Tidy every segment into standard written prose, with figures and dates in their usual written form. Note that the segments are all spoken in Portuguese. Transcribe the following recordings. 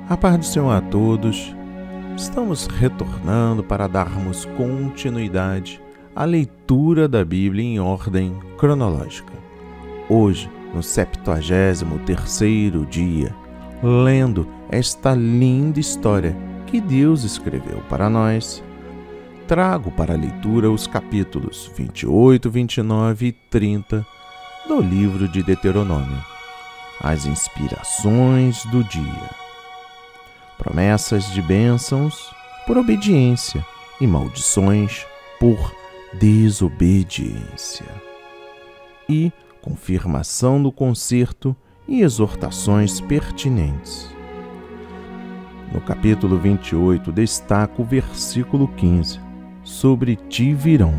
A paz do Senhor a todos. Estamos retornando para darmos continuidade à leitura da Bíblia em ordem cronológica. Hoje, no 73º dia, lendo esta linda história que Deus escreveu para nós, trago para a leitura os capítulos 28, 29 e 30 do livro de Deuteronômio, as inspirações do dia. Promessas de bênçãos por obediência e maldições por desobediência. E confirmação do concerto e exortações pertinentes. No capítulo 28 destaca o versículo 15. Sobre ti virão.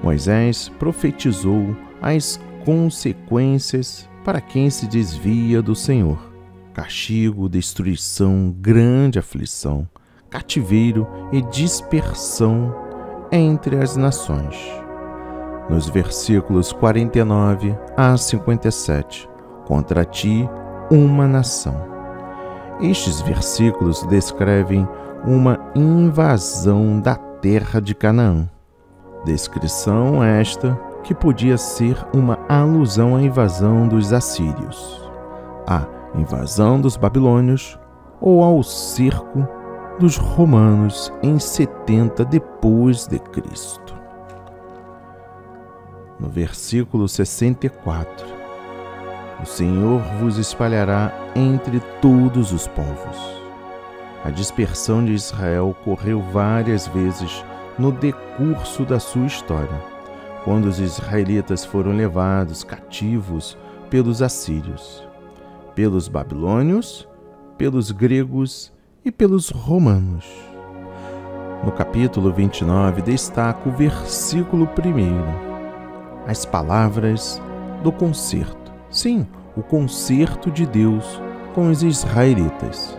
Moisés profetizou as consequências para quem se desvia do Senhor. Castigo, destruição, grande aflição, cativeiro e dispersão entre as nações. Nos versículos 49 a 57, contra ti uma nação. Estes versículos descrevem uma invasão da terra de Canaã. Descrição esta que podia ser uma alusão à invasão dos assírios, à invasão dos babilônios ou ao cerco dos romanos em 70 depois de Cristo. No versículo 64, o Senhor vos espalhará entre todos os povos. A dispersão de Israel ocorreu várias vezes no decurso da sua história, quando os israelitas foram levados cativos pelos assírios, pelos babilônios, pelos gregos e pelos romanos. No capítulo 29 destaca o versículo 1, as palavras do concerto. Sim, o concerto de Deus com os israelitas.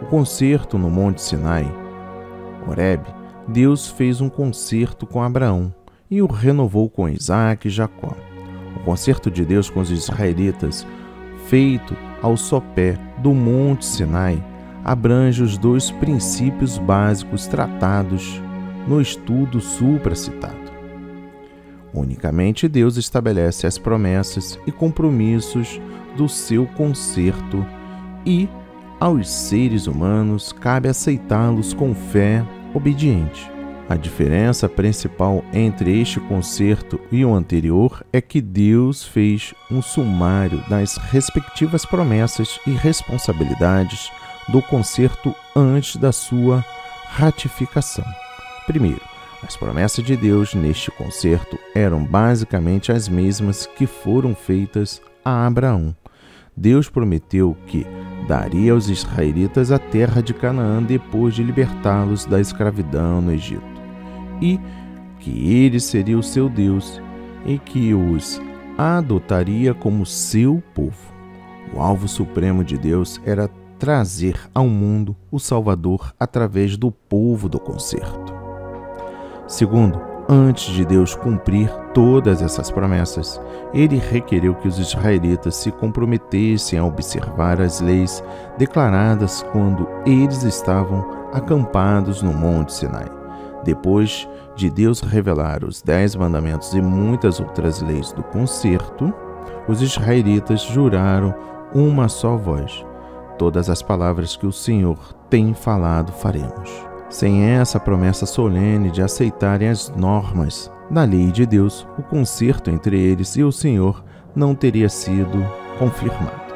O concerto no Monte Sinai, Horebe, Deus fez um concerto com Abraão e o renovou com Isaque e Jacó. O concerto de Deus com os israelitas, feito ao sopé do Monte Sinai, abrange os dois princípios básicos tratados no estudo supracitado. Unicamente Deus estabelece as promessas e compromissos do seu concerto e, aos seres humanos, cabe aceitá-los com fé obediente. A diferença principal entre este concerto e o anterior é que Deus fez um sumário das respectivas promessas e responsabilidades do concerto antes da sua ratificação. Primeiro, as promessas de Deus neste concerto eram basicamente as mesmas que foram feitas a Abraão. Deus prometeu que daria aos israelitas a terra de Canaã depois de libertá-los da escravidão no Egito, e que ele seria o seu Deus e que os adotaria como seu povo. O alvo supremo de Deus era trazer ao mundo o Salvador através do povo do concerto. Segundo, antes de Deus cumprir todas essas promessas, ele requeriu que os israelitas se comprometessem a observar as leis declaradas quando eles estavam acampados no Monte Sinai. Depois de Deus revelar os 10 mandamentos e muitas outras leis do concerto, os israelitas juraram uma só voz: todas as palavras que o Senhor tem falado faremos. Sem essa promessa solene de aceitarem as normas da lei de Deus, o concerto entre eles e o Senhor não teria sido confirmado.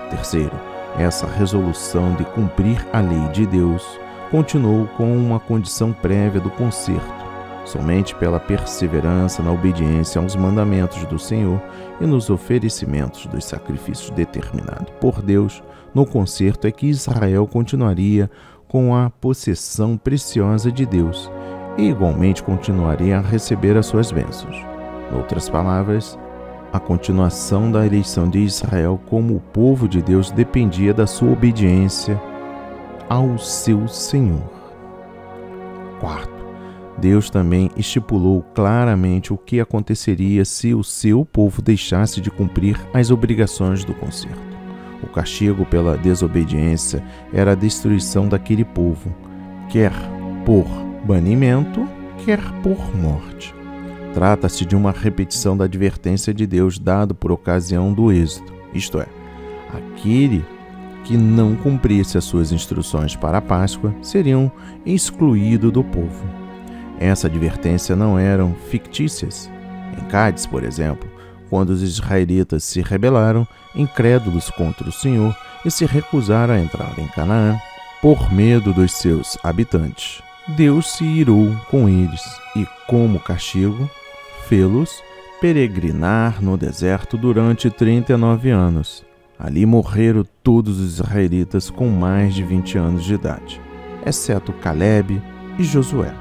Terceiro, essa resolução de cumprir a lei de Deus continuou com uma condição prévia do concerto. Somente pela perseverança na obediência aos mandamentos do Senhor e nos oferecimentos dos sacrifícios determinados por Deus no concerto é que Israel continuaria com a possessão preciosa de Deus e igualmente continuaria a receber as suas bênçãos. Em outras palavras, a continuação da eleição de Israel como o povo de Deus dependia da sua obediência ao seu Senhor. Quarto, Deus também estipulou claramente o que aconteceria se o seu povo deixasse de cumprir as obrigações do concerto. O castigo pela desobediência era a destruição daquele povo, quer por banimento, quer por morte. Trata-se de uma repetição da advertência de Deus dado por ocasião do êxodo, isto é, aquele que não cumprisse as suas instruções para a Páscoa seriam excluídos do povo. Essa advertência não eram fictícias. Em Cádiz, por exemplo, quando os israelitas se rebelaram, incrédulos contra o Senhor, e se recusaram a entrar em Canaã, por medo dos seus habitantes, Deus se irou com eles e, como castigo, fê-los peregrinar no deserto durante 39 anos. Ali morreram todos os israelitas com mais de 20 anos de idade, exceto Calebe e Josué.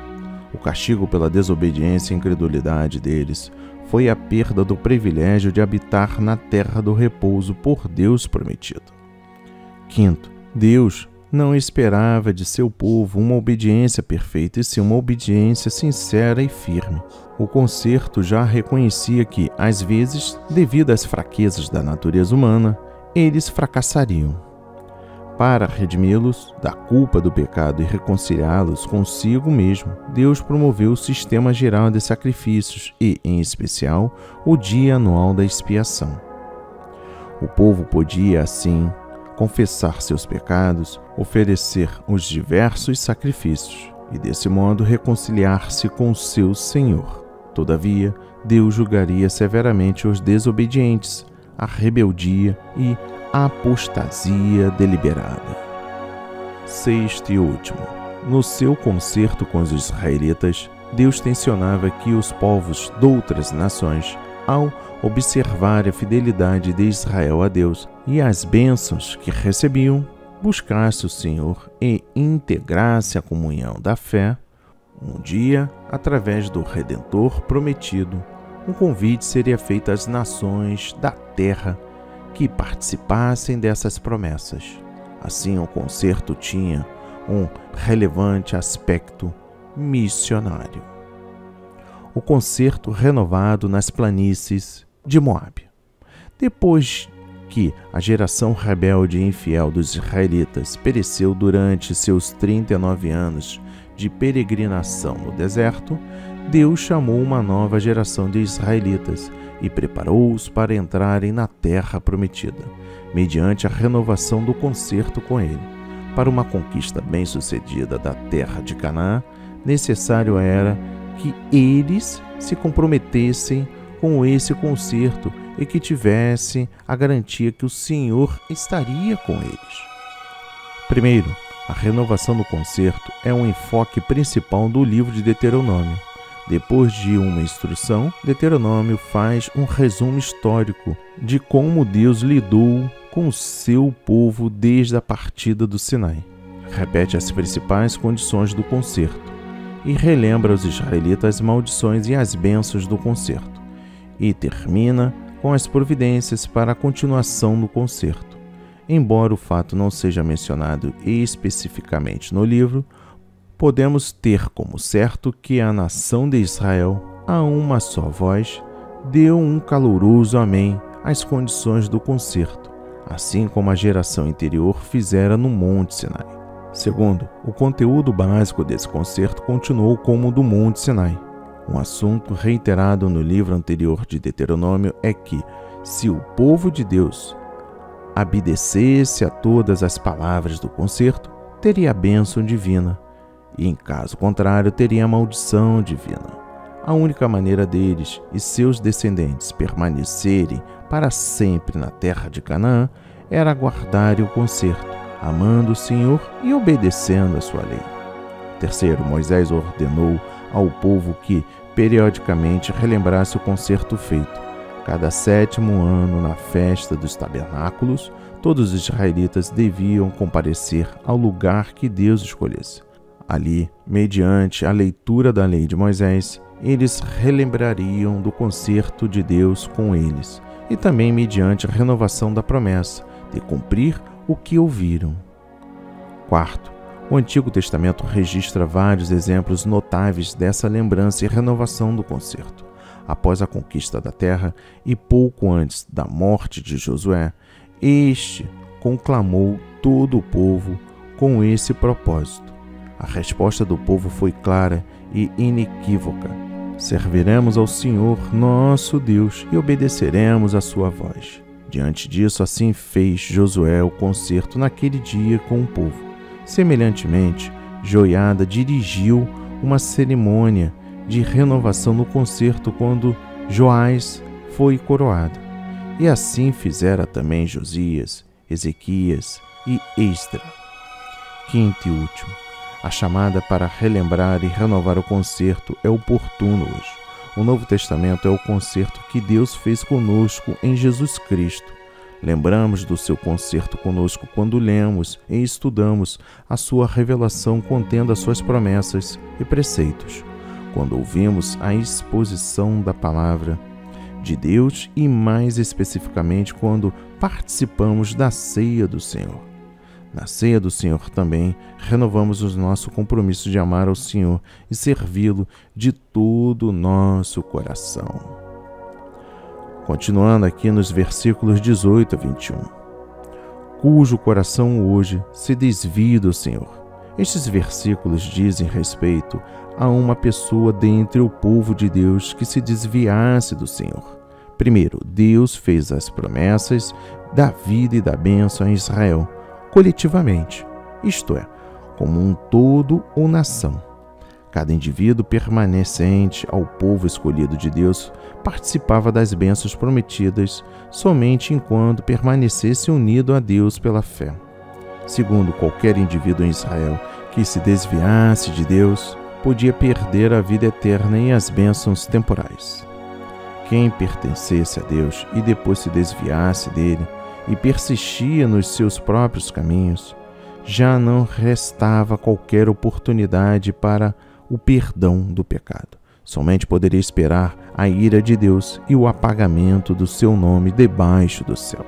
O castigo pela desobediência e incredulidade deles foi a perda do privilégio de habitar na terra do repouso por Deus prometido. Quinto, Deus não esperava de seu povo uma obediência perfeita, e sim uma obediência sincera e firme. O concerto já reconhecia que, às vezes, devido às fraquezas da natureza humana, eles fracassariam. Para redimi-los da culpa do pecado e reconciliá-los consigo mesmo, Deus promoveu o sistema geral de sacrifícios e, em especial, o dia anual da expiação. O povo podia, assim, confessar seus pecados, oferecer os diversos sacrifícios e, desse modo, reconciliar-se com o seu Senhor. Todavia, Deus julgaria severamente os desobedientes, a rebeldia e a apostasia deliberada. Sexto e último, no seu concerto com os israelitas, Deus tensionava que os povos de outras nações, ao observar a fidelidade de Israel a Deus e as bênçãos que recebiam, buscasse o Senhor e integrasse a comunhão da fé. Um dia, através do Redentor prometido, um convite seria feito às nações da terra que participassem dessas promessas. Assim, o concerto tinha um relevante aspecto missionário. O concerto renovado nas planícies de Moabe. Depois que a geração rebelde e infiel dos israelitas pereceu durante seus 39 anos de peregrinação no deserto, Deus chamou uma nova geração de israelitas e preparou-os para entrarem na terra prometida, mediante a renovação do concerto com ele. Para uma conquista bem-sucedida da terra de Canaã, necessário era que eles se comprometessem com esse concerto e que tivessem a garantia que o Senhor estaria com eles. Primeiro, a renovação do concerto é um enfoque principal do livro de Deuteronômio. Depois de uma instrução, Deuteronômio faz um resumo histórico de como Deus lidou com o seu povo desde a partida do Sinai. Repete as principais condições do concerto e relembra aos israelitas as maldições e as bênçãos do concerto, e termina com as providências para a continuação do concerto. Embora o fato não seja mencionado especificamente no livro, podemos ter como certo que a nação de Israel, a uma só voz, deu um caloroso amém às condições do concerto, assim como a geração anterior fizera no Monte Sinai. Segundo, o conteúdo básico desse concerto continuou como o do Monte Sinai. Um assunto reiterado no livro anterior de Deuteronômio é que, se o povo de Deus obedecesse a todas as palavras do concerto, teria a bênção divina, e, em caso contrário, teria a maldição divina. A única maneira deles e seus descendentes permanecerem para sempre na terra de Canaã era guardarem o concerto, amando o Senhor e obedecendo a sua lei. Terceiro, Moisés ordenou ao povo que, periodicamente, relembrasse o concerto feito. Cada 7º ano, na festa dos tabernáculos, todos os israelitas deviam comparecer ao lugar que Deus escolhesse. Ali, mediante a leitura da lei de Moisés, eles relembrariam do concerto de Deus com eles, e também mediante a renovação da promessa de cumprir o que ouviram. Quarto, o Antigo Testamento registra vários exemplos notáveis dessa lembrança e renovação do concerto. Após a conquista da terra e pouco antes da morte de Josué, este conclamou todo o povo com esse propósito. A resposta do povo foi clara e inequívoca: serviremos ao Senhor nosso Deus e obedeceremos à sua voz. Diante disso, assim fez Josué o concerto naquele dia com o povo. Semelhantemente, Joiada dirigiu uma cerimônia de renovação no concerto quando Joás foi coroado. E assim fizera também Josias, Ezequias e Esdra. Quinto e último, a chamada para relembrar e renovar o concerto é oportuno hoje. O Novo Testamento é o concerto que Deus fez conosco em Jesus Cristo. Lembramos do seu concerto conosco quando lemos e estudamos a sua revelação contendo as suas promessas e preceitos, quando ouvimos a exposição da palavra de Deus e, mais especificamente, quando participamos da ceia do Senhor. Na ceia do Senhor também renovamos o nosso compromisso de amar ao Senhor e servi-lo de todo o nosso coração. Continuando aqui nos versículos 18 a 21. Cujo coração hoje se desvia do Senhor. Estes versículos dizem respeito a uma pessoa dentre o povo de Deus que se desviasse do Senhor. Primeiro, Deus fez as promessas da vida e da bênção a Israel, coletivamente, isto é, como um todo ou nação. Cada indivíduo permanecente ao povo escolhido de Deus participava das bênçãos prometidas somente enquanto permanecesse unido a Deus pela fé. Segundo, qualquer indivíduo em Israel que se desviasse de Deus podia perder a vida eterna e as bênçãos temporais. Quem pertencesse a Deus e depois se desviasse dele e persistia nos seus próprios caminhos, já não restava qualquer oportunidade para o perdão do pecado. Somente poderia esperar a ira de Deus e o apagamento do seu nome debaixo do céu.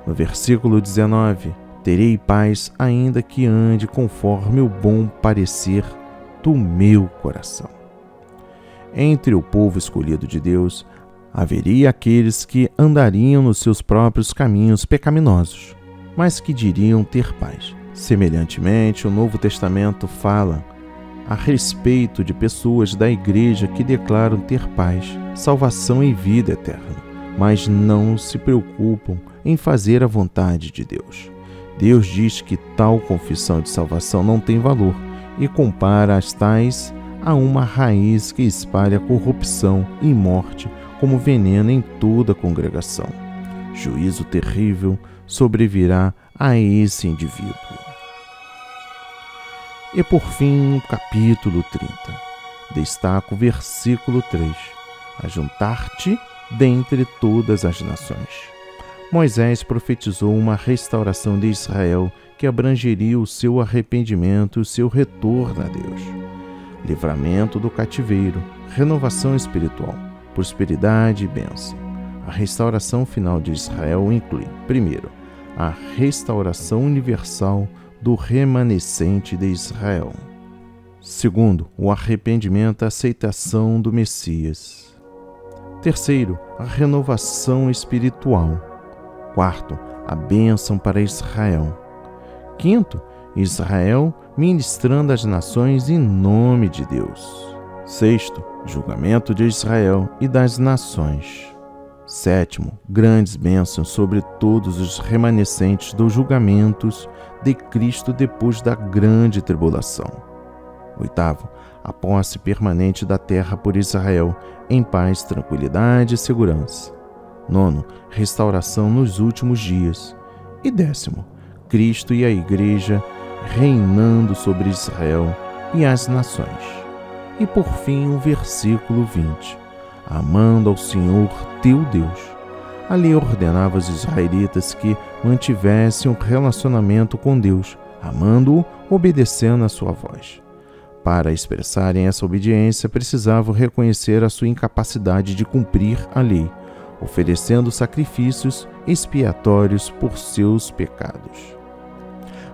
No versículo 19, terei paz ainda que ande conforme o bom parecer do meu coração. Entre o povo escolhido de Deus, haveria aqueles que andariam nos seus próprios caminhos pecaminosos, mas que diriam ter paz. Semelhantemente, o Novo Testamento fala a respeito de pessoas da igreja que declaram ter paz, salvação e vida eterna, mas não se preocupam em fazer a vontade de Deus. Deus diz que tal confissão de salvação não tem valor e compara as tais a uma raiz que espalha corrupção e morte como veneno em toda a congregação. Juízo terrível sobrevirá a esse indivíduo. E por fim, o capítulo 30. Destaca o versículo 3. Ajuntar-te dentre todas as nações. Moisés profetizou uma restauração de Israel que abrangeria o seu arrependimento e o seu retorno a Deus. Livramento do cativeiro, renovação espiritual, prosperidade e bênção. A restauração final de Israel inclui, primeiro, a restauração universal do remanescente de Israel. Segundo, o arrependimento e a aceitação do Messias. Terceiro, a renovação espiritual. Quarto, a bênção para Israel. Quinto, Israel ministrando às nações em nome de Deus. Sexto, julgamento de Israel e das nações. Sétimo, grandes bênçãos sobre todos os remanescentes dos julgamentos de Cristo depois da grande tribulação. Oitavo, a posse permanente da terra por Israel, em paz, tranquilidade e segurança. Nono, restauração nos últimos dias. E décimo, Cristo e a Igreja reinando sobre Israel e as nações. E por fim, o versículo 20. Amando ao Senhor teu Deus. A lei ordenava aos israelitas que mantivessem um relacionamento com Deus, amando-o, obedecendo a sua voz. Para expressarem essa obediência, precisavam reconhecer a sua incapacidade de cumprir a lei, oferecendo sacrifícios expiatórios por seus pecados.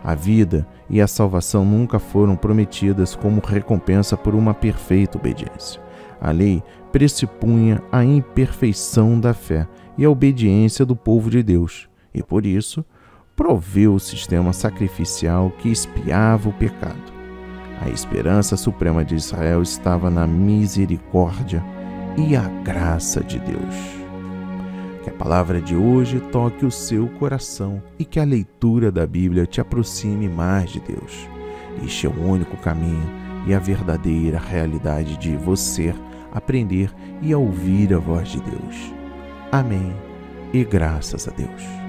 A vida e a salvação nunca foram prometidas como recompensa por uma perfeita obediência. A lei pressupunha a imperfeição da fé e a obediência do povo de Deus, e por isso proveu o sistema sacrificial que expiava o pecado. A esperança suprema de Israel estava na misericórdia e a graça de Deus. Que a palavra de hoje toque o seu coração e que a leitura da Bíblia te aproxime mais de Deus. Este é o único caminho e a verdadeira realidade de você aprender e ouvir a voz de Deus. Amém e graças a Deus.